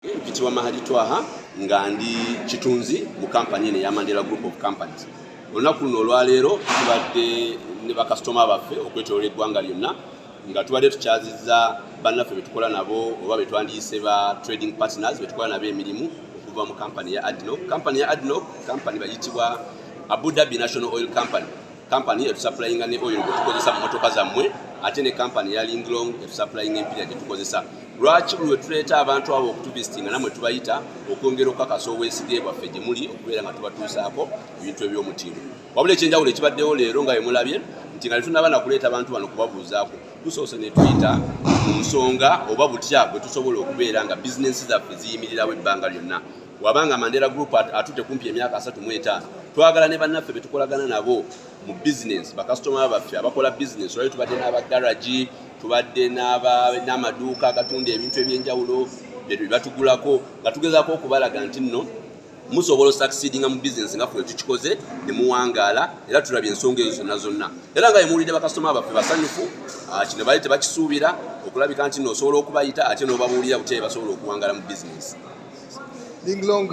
Mpitibwa Mahali Twaha nga ndi kitunzi mu kampani ene ya Mandela Group of Companies. Olunaku luno olwaleero tubadde ne bakasitoma baffe okwetooloola eggwanga lyonna nga tubadde tukyazizza bannaffe be tukola nabo oba be twandiyise ba trading partners be tukola nabo emirimu okuva mu kampani ya ADNOC. Kampani ya ADNOC kampani bayitibwa Abu Dhabi National Oil Company. Kampani etusupplyinga ne oil gwe tukozesa mu motoka zammwe ate ne kampani ya Linglong etusupplyinga empira gye tukozesa. Lwaki buli tuleeta abantu abo okutuvisitinga namwe tubayita okwongera okukakasa obwesige bwaffe gye muli okubeera nga tubatuusaako ebintu eby'omutindo. Wabula ekyenjawulo ekibaddewo leero nga bwe mulabye nti nga tunaba na kuleeta abantu bano kubabuuzaako tusoose ne tuyita mu nsonga oba butya bwe tusobola okubeera nga bizinensi zaffe ziyimirirawo ebbanga lyonna. Wabanga Mandela Group atute kumpi emyaka 35 twagala ne bannaffe be tukolagana nabo mu business bakasitoma baffe abakola business olwo tubadde n'abagaraji tubadde n'amaduuka agatunda ebintu ebyenjawulo bye batugulako nga tugezaako okubalaga nti nno musobola succeedinga mu business nga ffe tukikoze ne muwangaala era tulabye ensonga ezo zonna era nga muwulidde bakasitoma baffe basanyufu kino bali tebakisuubira okulabika nti nno osobola okubayita ate n'obabuulira butya basobola okuwangaala mu business. Linglong